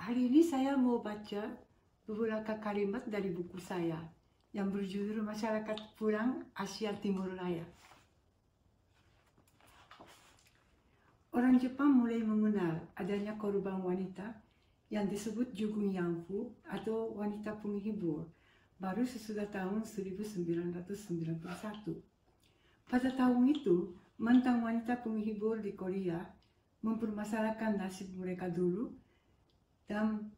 Hari ini saya mau baca beberapa kalimat dari buku saya yang berjudul Masyarakat Pulang Asia Timur Raya. Orang Jepang mulai mengenal adanya korban wanita yang disebut Jugung Yangfu atau wanita penghibur baru sesudah tahun 1991. Pada tahun itu, mantan wanita penghibur di Korea mempermasalahkan nasib mereka dulu dan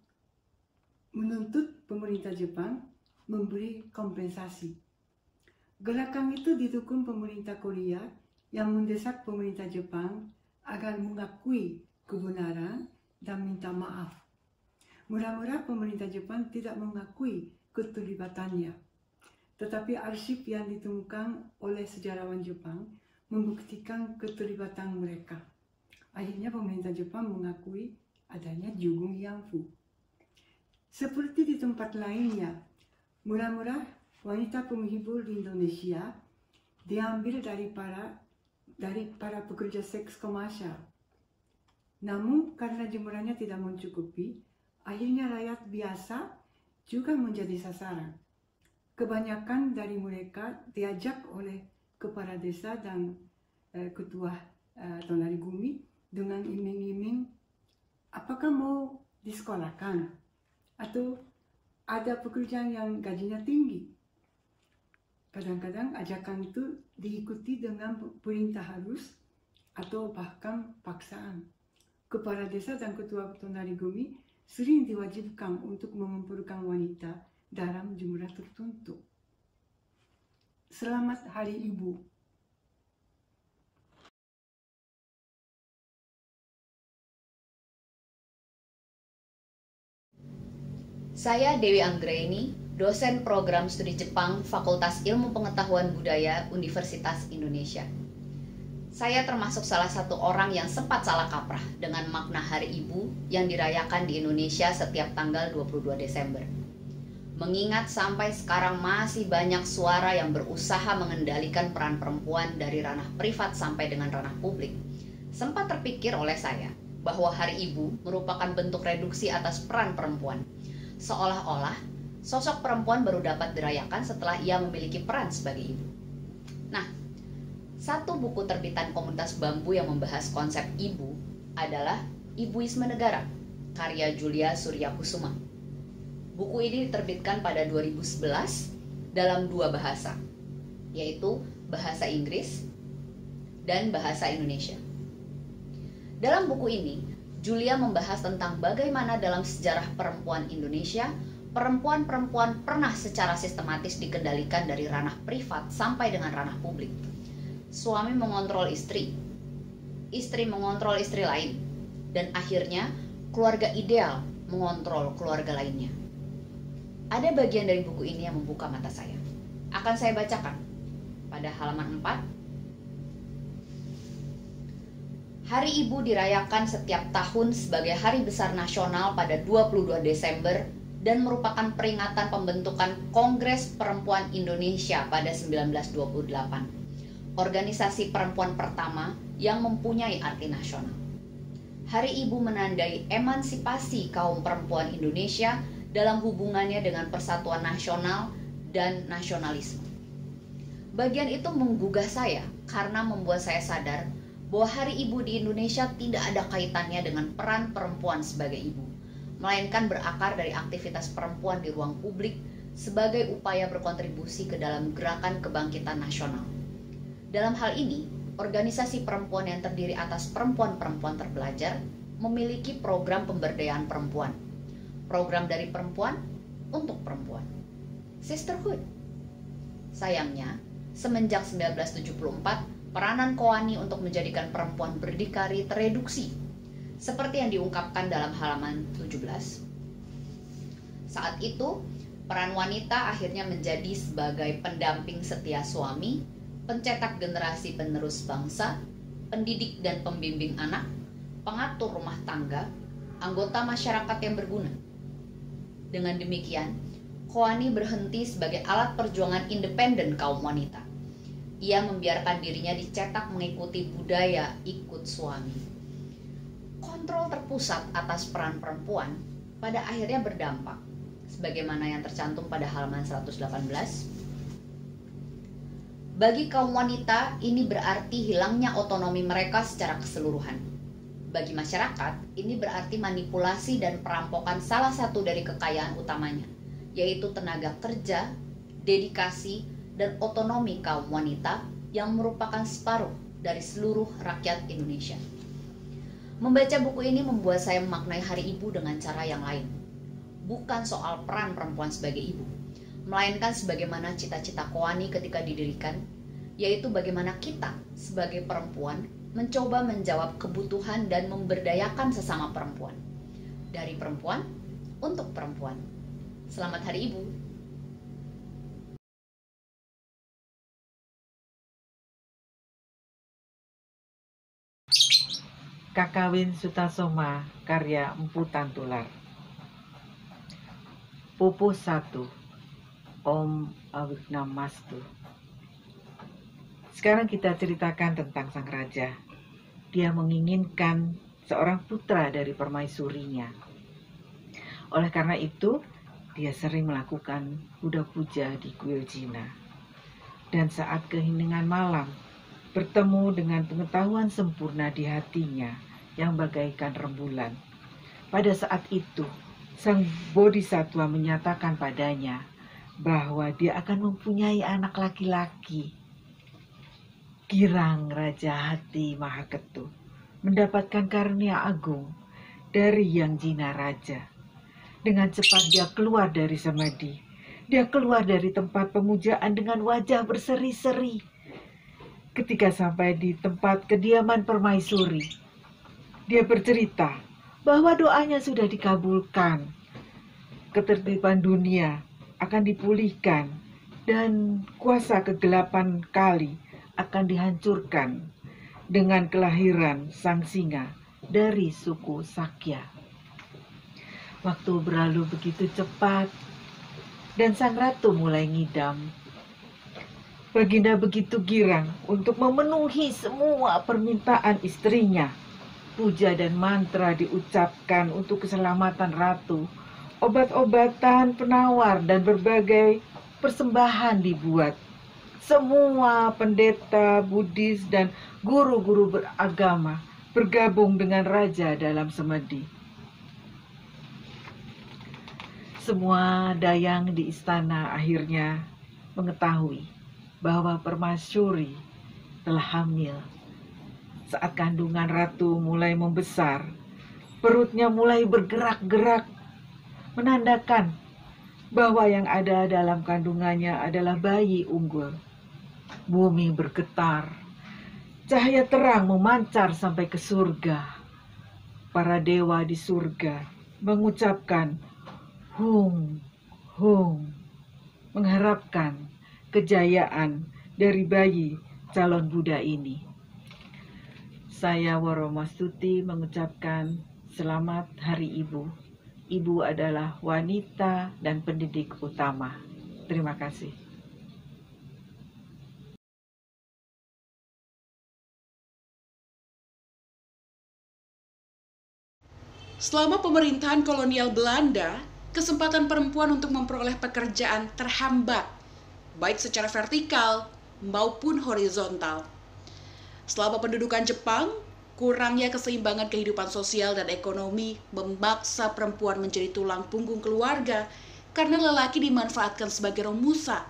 menuntut pemerintah Jepang memberi kompensasi. Gerakan itu didukung pemerintah Korea yang mendesak pemerintah Jepang agar mengakui kebenaran dan minta maaf. Mula-mula pemerintah Jepang tidak mengakui keterlibatannya, tetapi arsip yang ditemukan oleh sejarawan Jepang membuktikan keterlibatan mereka. Akhirnya pemerintah Jepang mengakui adanya Jugung Yangfu. Seperti di tempat lainnya, mula-mula wanita penghibur di Indonesia diambil dari para pekerja seks komersial. Namun karena jumlahnya tidak mencukupi, akhirnya rakyat biasa juga menjadi sasaran. Kebanyakan dari mereka diajak oleh kepala desa dan ketua Tonari Gumi dengan iming-iming, apakah mau disekolahkan atau ada pekerjaan yang gajinya tinggi. Kadang-kadang ajakan itu diikuti dengan perintah halus atau bahkan paksaan. Kepala desa dan ketua Tonari Gumi sering diwajibkan untuk mengumpulkan wanita dalam jumlah tertentu. Selamat Hari Ibu. Saya Dewi Anggraini, dosen program studi Jepang Fakultas Ilmu Pengetahuan Budaya Universitas Indonesia. Saya termasuk salah satu orang yang sempat salah kaprah dengan makna Hari Ibu yang dirayakan di Indonesia setiap tanggal 22 Desember. Mengingat sampai sekarang masih banyak suara yang berusaha mengendalikan peran perempuan dari ranah privat sampai dengan ranah publik, sempat terpikir oleh saya bahwa Hari Ibu merupakan bentuk reduksi atas peran perempuan. Seolah-olah sosok perempuan baru dapat dirayakan setelah ia memiliki peran sebagai ibu. Nah, satu buku terbitan Komunitas Bambu yang membahas konsep ibu adalah Ibuisme Negara, karya Julia Suryakusuma. Buku ini diterbitkan pada 2011 dalam dua bahasa, yaitu bahasa Inggris dan bahasa Indonesia. Dalam buku ini, Julia membahas tentang bagaimana dalam sejarah perempuan Indonesia, perempuan-perempuan pernah secara sistematis dikendalikan dari ranah privat sampai dengan ranah publik. Suami mengontrol istri mengontrol istri lain, dan akhirnya keluarga ideal mengontrol keluarga lainnya. Ada bagian dari buku ini yang membuka mata saya. Akan saya bacakan pada halaman 4. Hari Ibu dirayakan setiap tahun sebagai hari besar nasional pada 22 Desember dan merupakan peringatan pembentukan Kongres Perempuan Indonesia pada 1928, organisasi perempuan pertama yang mempunyai arti nasional. Hari Ibu menandai emansipasi kaum perempuan Indonesia dalam hubungannya dengan persatuan nasional dan nasionalisme. Bagian itu menggugah saya karena membuat saya sadar bahwa Hari Ibu di Indonesia tidak ada kaitannya dengan peran perempuan sebagai ibu, melainkan berakar dari aktivitas perempuan di ruang publik sebagai upaya berkontribusi ke dalam gerakan kebangkitan nasional. Dalam hal ini, organisasi perempuan yang terdiri atas perempuan-perempuan terpelajar memiliki program pemberdayaan perempuan, program dari perempuan untuk perempuan, Sisterhood. Sayangnya, semenjak 1974, peranan Koani untuk menjadikan perempuan berdikari tereduksi, seperti yang diungkapkan dalam halaman 17. Saat itu, peran wanita akhirnya menjadi sebagai pendamping setia suami, pencetak generasi penerus bangsa, pendidik dan pembimbing anak, pengatur rumah tangga, anggota masyarakat yang berguna. Dengan demikian, Koani berhenti sebagai alat perjuangan independen kaum wanita. Ia membiarkan dirinya dicetak mengikuti budaya ikut suami. Kontrol terpusat atas peran perempuan pada akhirnya berdampak, sebagaimana yang tercantum pada halaman 118. Bagi kaum wanita, ini berarti hilangnya otonomi mereka secara keseluruhan. Bagi masyarakat, ini berarti manipulasi dan perampokan salah satu dari kekayaan utamanya, yaitu tenaga kerja, dedikasi, dan otonomi kaum wanita yang merupakan separuh dari seluruh rakyat Indonesia. Membaca buku ini membuat saya memaknai Hari Ibu dengan cara yang lain. Bukan soal peran perempuan sebagai ibu, melainkan sebagaimana cita-cita Koani ketika didirikan, yaitu bagaimana kita sebagai perempuan mencoba menjawab kebutuhan dan memberdayakan sesama perempuan. Dari perempuan untuk perempuan. Selamat Hari Ibu. Kakawin Sutasoma, karya Empu Tantular. Pupuh 1. Om Awignamastu. Sekarang kita ceritakan tentang sang raja. Dia menginginkan seorang putra dari permaisurinya. Oleh karena itu, dia sering melakukan kuda puja di kuil Cina. Dan saat keheningan malam, bertemu dengan pengetahuan sempurna di hatinya yang bagaikan rembulan. Pada saat itu, sang bodhisattva menyatakan padanya bahwa dia akan mempunyai anak laki-laki. Girang Raja Hati Mahaketu mendapatkan karunia agung dari Yang Jina Raja. Dengan cepat dia keluar dari semedi. Dia keluar dari tempat pemujaan dengan wajah berseri-seri. Ketika sampai di tempat kediaman permaisuri, dia bercerita bahwa doanya sudah dikabulkan. Ketertiban dunia akan dipulihkan dan kuasa kegelapan kali akan dihancurkan dengan kelahiran sang singa dari suku Sakya. Waktu berlalu begitu cepat dan sang ratu mulai ngidam. Baginda begitu girang untuk memenuhi semua permintaan istrinya. Puja dan mantra diucapkan untuk keselamatan ratu. Obat-obatan, penawar, dan berbagai persembahan dibuat. Semua pendeta, Buddhis, dan guru-guru beragama bergabung dengan raja dalam semedi. Semua dayang di istana akhirnya mengetahui bahwa permaisuri telah hamil. Saat kandungan ratu mulai membesar, perutnya mulai bergerak-gerak, menandakan bahwa yang ada dalam kandungannya adalah bayi unggul. Bumi bergetar, cahaya terang memancar sampai ke surga. Para dewa di surga mengucapkan hung, hung, mengharapkan kejayaan dari bayi calon Buddha ini. Saya Woromastuti mengucapkan selamat Hari Ibu. Ibu adalah wanita dan pendidik utama. Terima kasih. Selama pemerintahan kolonial Belanda, kesempatan perempuan untuk memperoleh pekerjaan terhambat, baik secara vertikal maupun horizontal. Selama pendudukan Jepang, kurangnya keseimbangan kehidupan sosial dan ekonomi memaksa perempuan menjadi tulang punggung keluarga karena lelaki dimanfaatkan sebagai romusa.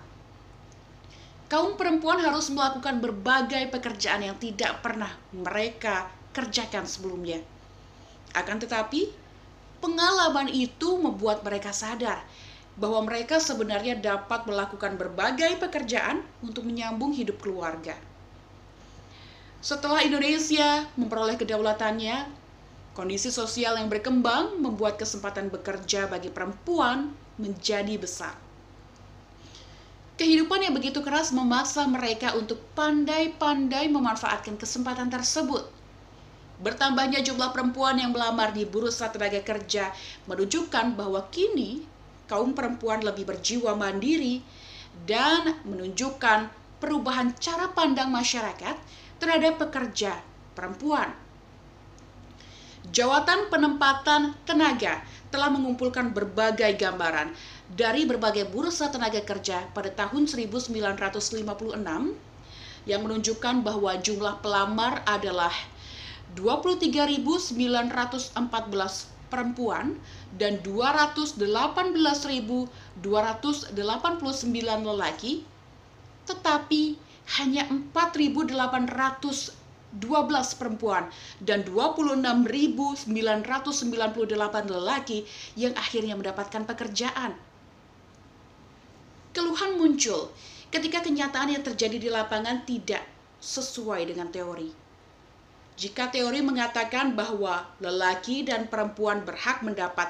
Kaum perempuan harus melakukan berbagai pekerjaan yang tidak pernah mereka kerjakan sebelumnya. Akan tetapi, pengalaman itu membuat mereka sadar bahwa mereka sebenarnya dapat melakukan berbagai pekerjaan untuk menyambung hidup keluarga. Setelah Indonesia memperoleh kedaulatannya, kondisi sosial yang berkembang membuat kesempatan bekerja bagi perempuan menjadi besar. Kehidupan yang begitu keras memaksa mereka untuk pandai-pandai memanfaatkan kesempatan tersebut. Bertambahnya jumlah perempuan yang melamar di bursa tenaga kerja menunjukkan bahwa kini kaum perempuan lebih berjiwa mandiri dan menunjukkan perubahan cara pandang masyarakat terhadap pekerja perempuan. Jawatan Penempatan Tenaga telah mengumpulkan berbagai gambaran dari berbagai bursa tenaga kerja pada tahun 1956 yang menunjukkan bahwa jumlah pelamar adalah 23.914 perempuan dan 218.289 lelaki, tetapi hanya 4.812 perempuan dan 26.998 lelaki yang akhirnya mendapatkan pekerjaan. Keluhan muncul ketika kenyataan yang terjadi di lapangan tidak sesuai dengan teori. Jika teori mengatakan bahwa lelaki dan perempuan berhak mendapat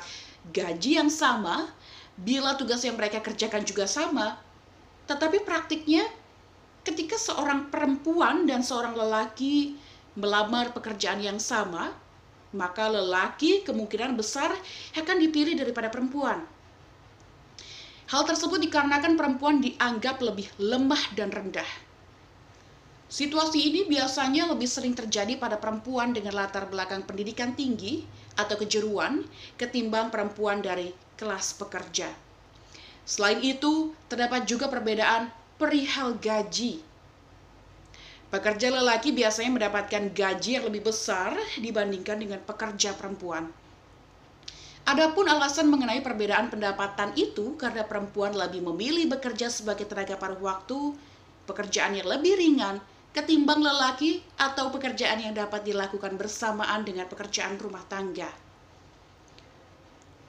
gaji yang sama bila tugas yang mereka kerjakan juga sama, tetapi praktiknya ketika seorang perempuan dan seorang lelaki melamar pekerjaan yang sama, maka lelaki kemungkinan besar akan dipilih daripada perempuan. Hal tersebut dikarenakan perempuan dianggap lebih lemah dan rendah. Situasi ini biasanya lebih sering terjadi pada perempuan dengan latar belakang pendidikan tinggi atau kejuruan ketimbang perempuan dari kelas pekerja. Selain itu, terdapat juga perbedaan perihal gaji. Pekerja lelaki biasanya mendapatkan gaji yang lebih besar dibandingkan dengan pekerja perempuan. Adapun alasan mengenai perbedaan pendapatan itu karena perempuan lebih memilih bekerja sebagai tenaga paruh waktu, pekerjaan yang lebih ringan ketimbang lelaki atau pekerjaan yang dapat dilakukan bersamaan dengan pekerjaan rumah tangga.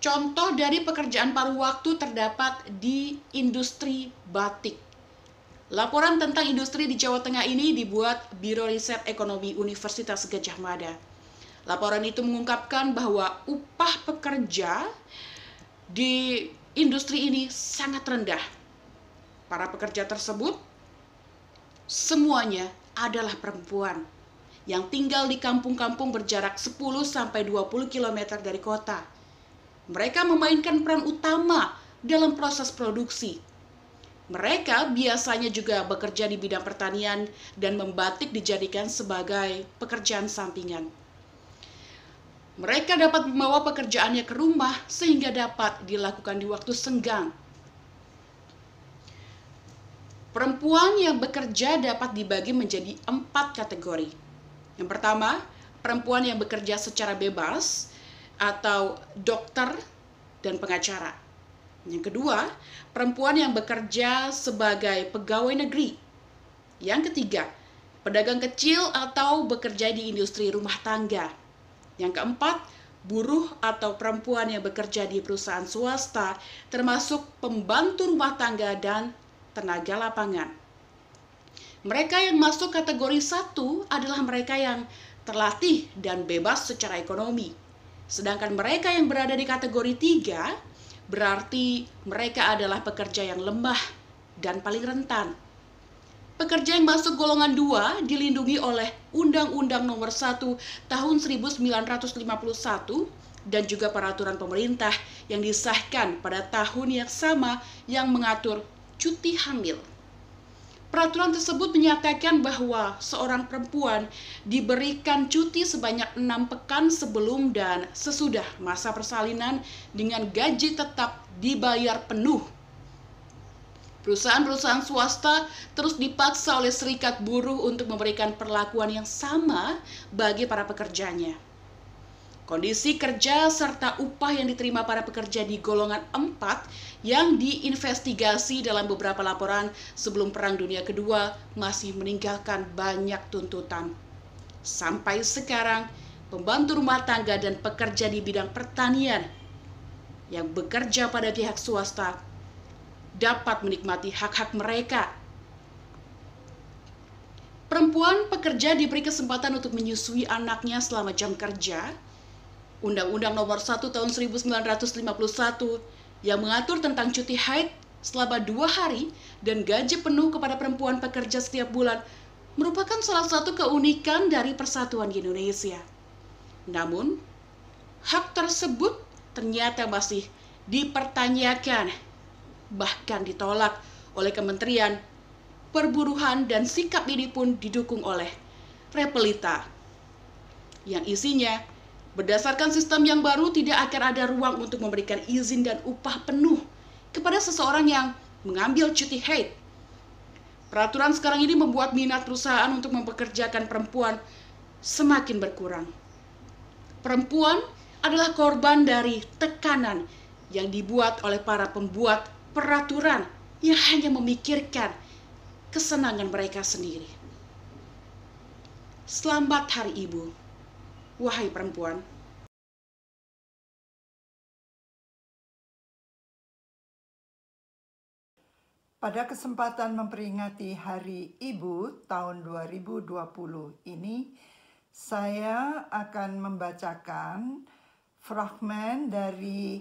Contoh dari pekerjaan paruh waktu terdapat di industri batik. Laporan tentang industri di Jawa Tengah ini dibuat Biro Riset Ekonomi Universitas Gadjah Mada. Laporan itu mengungkapkan bahwa upah pekerja di industri ini sangat rendah. Para pekerja tersebut semuanya adalah perempuan yang tinggal di kampung-kampung berjarak 10-20 km dari kota. Mereka memainkan peran utama dalam proses produksi. Mereka biasanya juga bekerja di bidang pertanian dan membatik dijadikan sebagai pekerjaan sampingan. Mereka dapat membawa pekerjaannya ke rumah sehingga dapat dilakukan di waktu senggang. Perempuan yang bekerja dapat dibagi menjadi 4 kategori. Yang pertama, perempuan yang bekerja secara bebas atau dokter dan pengacara. Yang kedua, perempuan yang bekerja sebagai pegawai negeri. Yang ketiga, pedagang kecil atau bekerja di industri rumah tangga. Yang keempat, buruh atau perempuan yang bekerja di perusahaan swasta, termasuk pembantu rumah tangga dan tenaga lapangan. Mereka yang masuk kategori 1 adalah mereka yang terlatih dan bebas secara ekonomi. Sedangkan mereka yang berada di kategori 3, berarti mereka adalah pekerja yang lemah dan paling rentan. Pekerja yang masuk golongan 2 dilindungi oleh Undang-Undang Nomor 1 Tahun 1951 dan juga peraturan pemerintah yang disahkan pada tahun yang sama yang mengatur cuti hamil. Peraturan tersebut menyatakan bahwa seorang perempuan diberikan cuti sebanyak 6 pekan sebelum dan sesudah masa persalinan dengan gaji tetap dibayar penuh. Perusahaan-perusahaan swasta terus dipaksa oleh serikat buruh untuk memberikan perlakuan yang sama bagi para pekerjanya. Kondisi kerja serta upah yang diterima para pekerja di golongan 4 yang diinvestigasi dalam beberapa laporan sebelum Perang Dunia Kedua masih meninggalkan banyak tuntutan. Sampai sekarang, pembantu rumah tangga dan pekerja di bidang pertanian yang bekerja pada pihak swasta dapat menikmati hak-hak mereka. Perempuan pekerja diberi kesempatan untuk menyusui anaknya selama jam kerja. Undang-Undang Nomor 1 Tahun 1951 yang mengatur tentang cuti haid selama 2 hari dan gaji penuh kepada perempuan pekerja setiap bulan merupakan salah satu keunikan dari persatuan di Indonesia. Namun, hak tersebut ternyata masih dipertanyakan, bahkan ditolak oleh Kementerian Perburuhan, dan sikap ini pun didukung oleh Repelita yang isinya Berdasarkan sistem yang baru, tidak akan ada ruang untuk memberikan izin dan upah penuh kepada seseorang yang mengambil cuti haid. Peraturan sekarang ini membuat minat perusahaan untuk mempekerjakan perempuan semakin berkurang. Perempuan adalah korban dari tekanan yang dibuat oleh para pembuat peraturan yang hanya memikirkan kesenangan mereka sendiri. Selamat Hari Ibu, wahai perempuan. Pada kesempatan memperingati Hari Ibu tahun 2020 ini, saya akan membacakan fragmen dari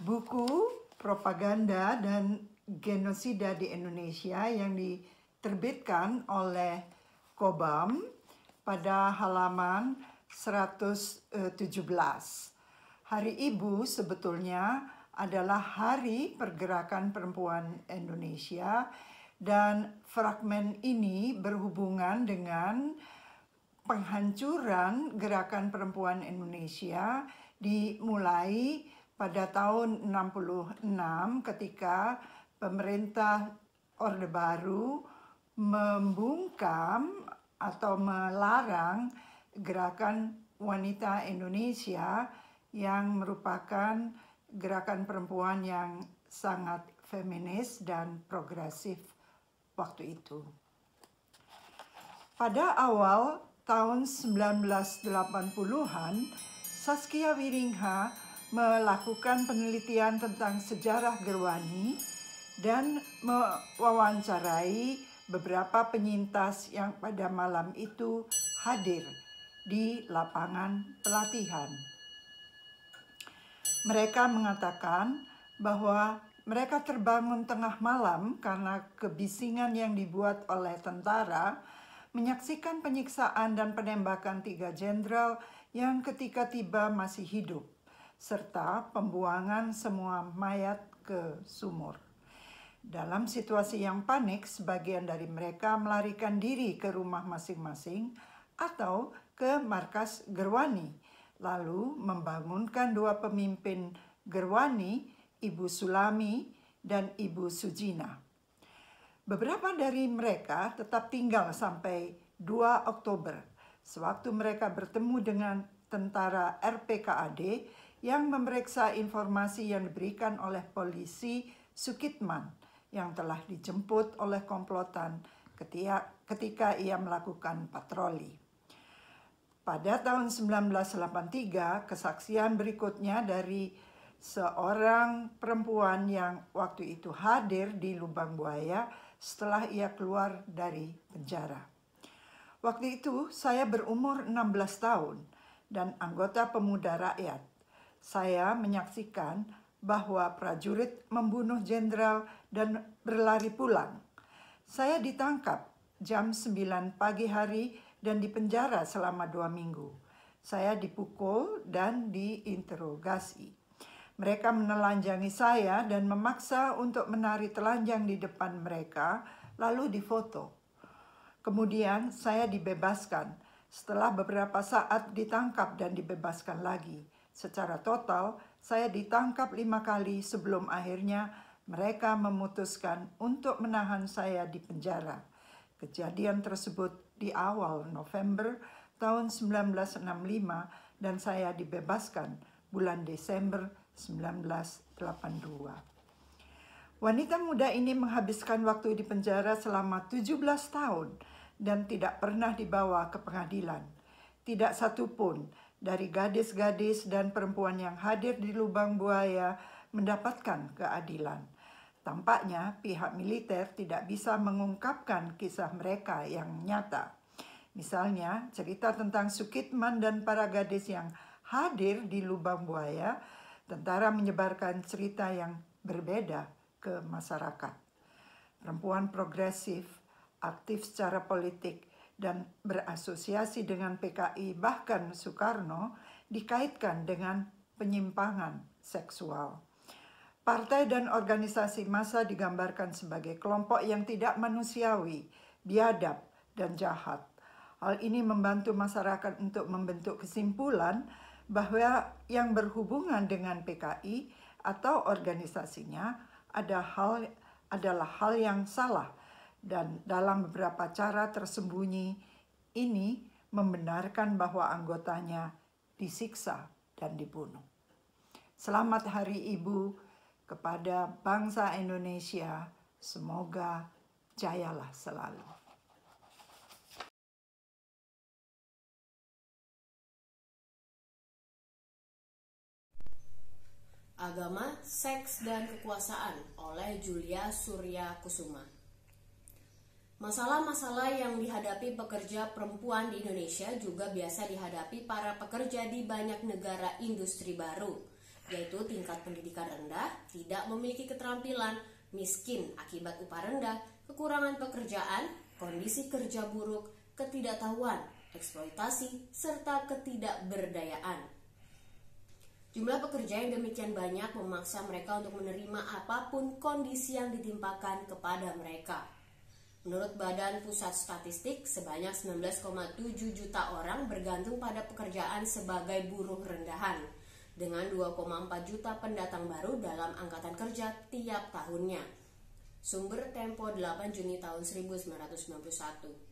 buku Propaganda dan Genosida di Indonesia yang diterbitkan oleh Cobham pada halaman 117. Hari Ibu sebetulnya adalah Hari Pergerakan Perempuan Indonesia, dan fragmen ini berhubungan dengan penghancuran gerakan perempuan Indonesia dimulai pada tahun 66 ketika pemerintah Orde Baru membungkam atau melarang gerakan wanita Indonesia yang merupakan gerakan perempuan yang sangat feminis dan progresif waktu itu. Pada awal tahun 1980-an, Saskia Wiringha melakukan penelitian tentang sejarah Gerwani dan mewawancarai beberapa penyintas yang pada malam itu hadir di lapangan pelatihan. Mereka mengatakan bahwa mereka terbangun tengah malam karena kebisingan yang dibuat oleh tentara menyaksikan penyiksaan dan penembakan 3 jenderal yang ketika tiba masih hidup, serta pembuangan semua mayat ke sumur. Dalam situasi yang panik, sebagian dari mereka melarikan diri ke rumah masing-masing atau ke markas Gerwani, lalu membangunkan 2 pemimpin Gerwani, Ibu Sulami dan Ibu Sujina. Beberapa dari mereka tetap tinggal sampai 2 Oktober, sewaktu mereka bertemu dengan tentara RPKAD yang memeriksa informasi yang diberikan oleh polisi Sukitman yang telah dijemput oleh komplotan ketika ia melakukan patroli. Pada tahun 1983, kesaksian berikutnya dari seorang perempuan yang waktu itu hadir di Lubang Buaya setelah ia keluar dari penjara. Waktu itu saya berumur 16 tahun dan anggota pemuda rakyat. Saya menyaksikan bahwa prajurit membunuh jenderal dan berlari pulang. Saya ditangkap jam 9 pagi hari dan dipenjara selama 2 minggu. Saya dipukul dan diinterogasi. Mereka menelanjangi saya dan memaksa untuk menari telanjang di depan mereka, lalu difoto. Kemudian saya dibebaskan. Setelah beberapa saat ditangkap dan dibebaskan lagi. Secara total, saya ditangkap 5 kali sebelum akhirnya mereka memutuskan untuk menahan saya di penjara. Kejadian tersebut di awal November tahun 1965 dan saya dibebaskan bulan Desember 1982. Wanita muda ini menghabiskan waktu di penjara selama 17 tahun dan tidak pernah dibawa ke pengadilan. Tidak satupun dari gadis-gadis dan perempuan yang hadir di Lubang Buaya mendapatkan keadilan. Tampaknya pihak militer tidak bisa mengungkapkan kisah mereka yang nyata. Misalnya cerita tentang Sukitman dan para gadis yang hadir di Lubang Buaya, tentara menyebarkan cerita yang berbeda ke masyarakat. Perempuan progresif, aktif secara politik, dan berasosiasi dengan PKI bahkan Soekarno dikaitkan dengan penyimpangan seksual. Partai dan organisasi massa digambarkan sebagai kelompok yang tidak manusiawi, biadab, dan jahat. Hal ini membantu masyarakat untuk membentuk kesimpulan bahwa yang berhubungan dengan PKI atau organisasinya adalah hal yang salah, dan dalam beberapa cara tersembunyi ini membenarkan bahwa anggotanya disiksa dan dibunuh. Selamat Hari Ibu kepada bangsa Indonesia, semoga jayalah selalu. Agama, Seks, dan Kekuasaan oleh Julia Surya Kusuma. Masalah-masalah yang dihadapi pekerja perempuan di Indonesia juga biasa dihadapi para pekerja di banyak negara industri baru, yaitu tingkat pendidikan rendah, tidak memiliki keterampilan, miskin akibat upah rendah, kekurangan pekerjaan, kondisi kerja buruk, ketidaktahuan, eksploitasi, serta ketidakberdayaan. Jumlah pekerja yang demikian banyak memaksa mereka untuk menerima apapun kondisi yang ditimpakan kepada mereka. Menurut Badan Pusat Statistik, sebanyak 19,7 juta orang bergantung pada pekerjaan sebagai buruh rendahan, dengan 2,4 juta pendatang baru dalam angkatan kerja tiap tahunnya. Sumber Tempo 8 Juni tahun 1991.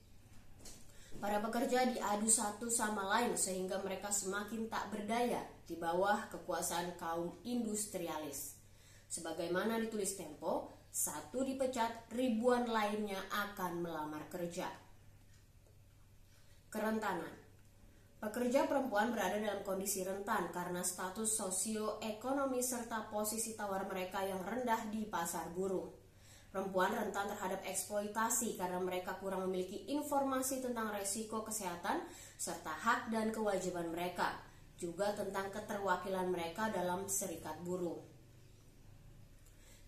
Para pekerja diadu satu sama lain sehingga mereka semakin tak berdaya di bawah kekuasaan kaum industrialis. Sebagaimana ditulis Tempo, satu dipecat, ribuan lainnya akan melamar kerja. Kerentanan. Pekerja perempuan berada dalam kondisi rentan karena status sosioekonomi serta posisi tawar mereka yang rendah di pasar buruh. Perempuan rentan terhadap eksploitasi karena mereka kurang memiliki informasi tentang resiko kesehatan serta hak dan kewajiban mereka, juga tentang keterwakilan mereka dalam serikat buruh.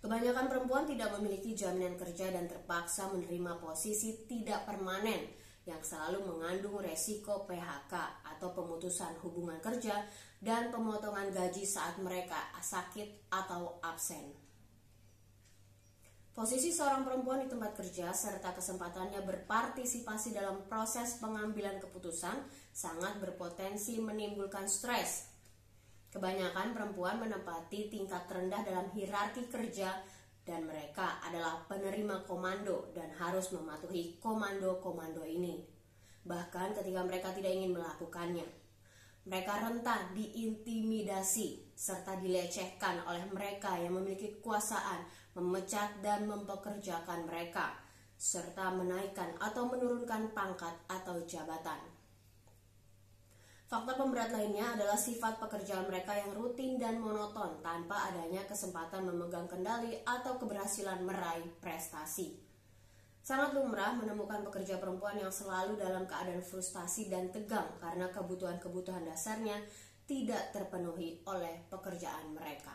Kebanyakan perempuan tidak memiliki jaminan kerja dan terpaksa menerima posisi tidak permanen yang selalu mengandung resiko PHK atau pemutusan hubungan kerja dan pemotongan gaji saat mereka sakit atau absen. Posisi seorang perempuan di tempat kerja serta kesempatannya berpartisipasi dalam proses pengambilan keputusan sangat berpotensi menimbulkan stres. Kebanyakan perempuan menempati tingkat terendah dalam hierarki kerja dan mereka adalah penerima komando dan harus mematuhi komando-komando ini. Bahkan ketika mereka tidak ingin melakukannya. Mereka rentan diintimidasi serta dilecehkan oleh mereka yang memiliki kekuasaan, memecat dan mempekerjakan mereka, serta menaikkan atau menurunkan pangkat atau jabatan. Faktor pemberat lainnya adalah sifat pekerjaan mereka yang rutin dan monoton tanpa adanya kesempatan memegang kendali atau keberhasilan meraih prestasi. Sangat lumrah menemukan pekerja perempuan yang selalu dalam keadaan frustasi dan tegang karena kebutuhan-kebutuhan dasarnya tidak terpenuhi oleh pekerjaan mereka.